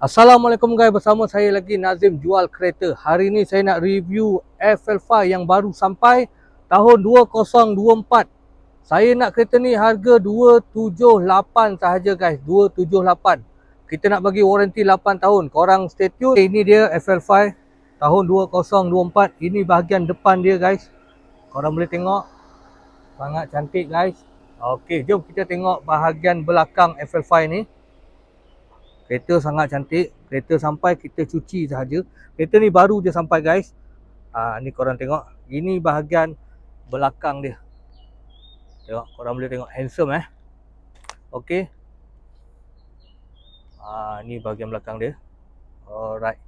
Assalamualaikum guys, bersama saya lagi Nazim jual kereta. Hari ni saya nak review FL5 yang baru sampai tahun 2024. Saya nak kereta ni harga 278 sahaja guys, 278. Kita nak bagi waranti 8 tahun. Korang stay tune. Ini dia FL5 tahun 2024. Ini bahagian depan dia guys. Korang boleh tengok. Sangat cantik guys. Okey, jom kita tengok bahagian belakang FL5 ni. Kereta sangat cantik. Kereta sampai kita cuci sahaja. Kereta ni baru je sampai guys. Ni korang tengok. Ini bahagian belakang dia. Tengok, korang boleh tengok. Handsome Okey. Ni bahagian belakang dia. Alright.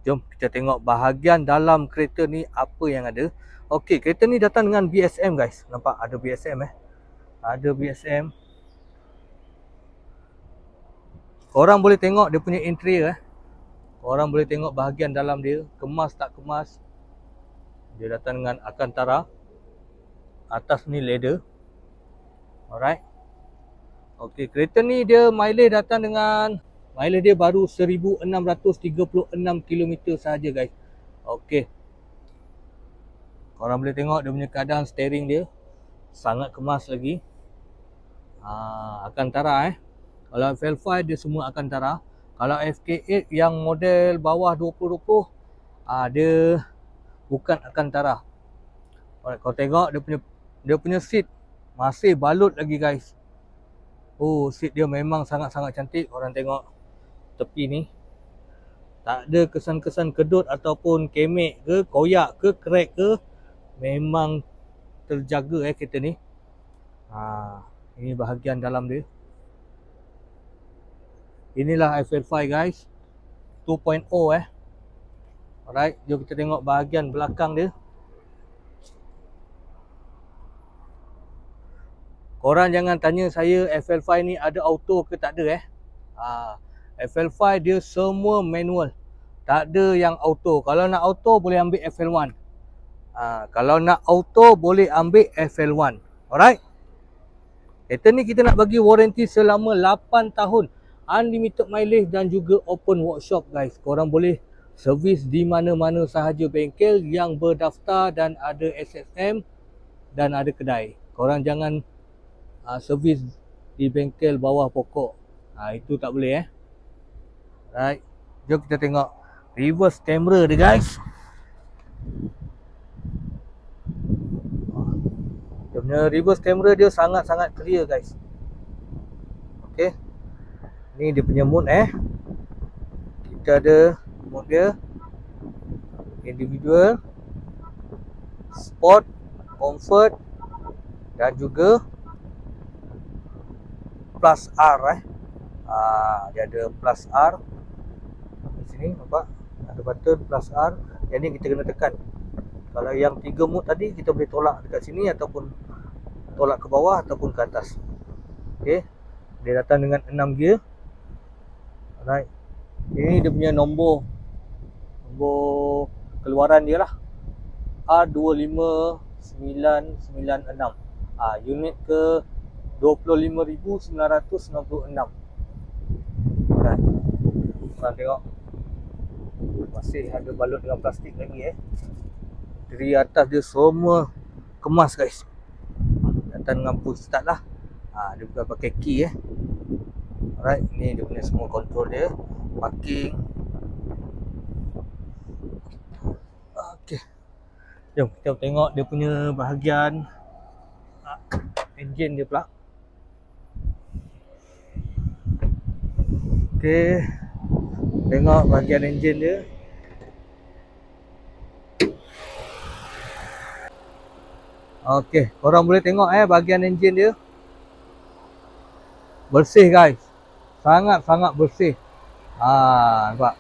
Jom kita tengok bahagian dalam kereta ni apa yang ada. Okey, kereta ni datang dengan BSM guys. Nampak ada BSM Ada BSM. Korang boleh tengok dia punya interior Korang boleh tengok bahagian dalam dia. Kemas tak kemas. Dia datang dengan Alcantara. Atas ni leather. Alright. Okey, kereta ni dia mileage datang dengan mileage dia baru 1636 km sahaja guys. Okey. Korang boleh tengok dia punya keadaan steering dia. Sangat kemas lagi. Alcantara Kalau FL5 dia semua Alcantara. Kalau FK8 yang model bawah 2020 dia bukan Alcantara. Alright, kau tengok dia punya seat masih balut lagi guys. Seat dia memang sangat-sangat cantik. Korang tengok tepi ni. Tak ada kesan-kesan kedut ataupun kemek ke, koyak ke, crack ke. Memang terjaga kereta ni. Ini bahagian dalam dia. Inilah FL5 guys 2.0 Alright, jom kita tengok bahagian belakang dia. Korang jangan tanya saya FL5 ni ada auto ke tak ada FL5 dia semua manual. Tak ada yang auto. Kalau nak auto boleh ambil FL1. Kalau nak auto boleh ambil FL1. Alright. Kereta ni kita nak bagi waranti selama 8 tahun. Unlimited mileage dan juga open workshop guys. Korang boleh servis di mana-mana sahaja bengkel yang berdaftar dan ada SSM dan ada kedai. Korang jangan servis di bengkel bawah pokok. Itu tak boleh Right. Jom kita tengok reverse camera dia guys. Dia punya reverse camera dia sangat-sangat clear guys. Okey. Ni dia punya mode Kita ada mode dia individual, sport, comfort dan juga plus R dia ada plus R di sini, nampak ada button plus R. Yang ni kita kena tekan. Kalau yang 3 mode tadi kita boleh tolak dekat sini ataupun tolak ke bawah ataupun ke atas. Okey, dia datang dengan 6 gear. Alright. Ini dia punya nombor keluaran dia lah. R25996. Unit ke 25,996. Alright. Korang tengok. Masih ada balut dengan plastik lagi Dari atas dia semua kemas guys. Datang dengan push start lah. Dia bukan pakai key Alright, ni dia punya semua control dia. Parking. Okey. Jom kita tengok dia punya bahagian enjin dia pula. Okey. Tengok bahagian enjin dia. Okey, korang boleh tengok bahagian enjin dia. Bersih guys. Sangat-sangat bersih. Nampak.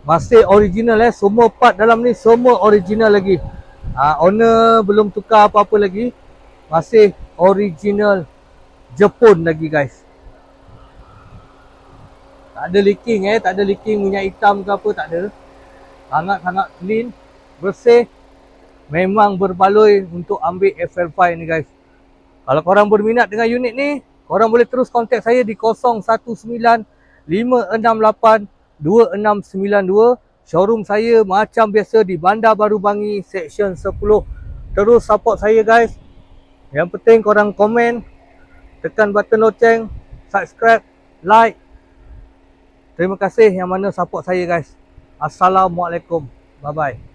Masih original semua part dalam ni semua original lagi. Owner belum tukar apa-apa lagi. Masih original Jepun lagi guys. Tak ada leaking tak ada leaking minyak hitam ke apa, tak ada. Sangat-sangat clean, bersih. Memang berbaloi untuk ambil FL5 ni guys. Kalau korang berminat dengan unit ni, korang boleh terus kontak saya di 019-568-2692. Showroom saya macam biasa di Bandar Baru Bangi, Seksyen 10. Terus support saya guys. Yang penting korang komen, tekan button loceng, subscribe, like. Terima kasih yang mana support saya guys. Assalamualaikum. Bye bye.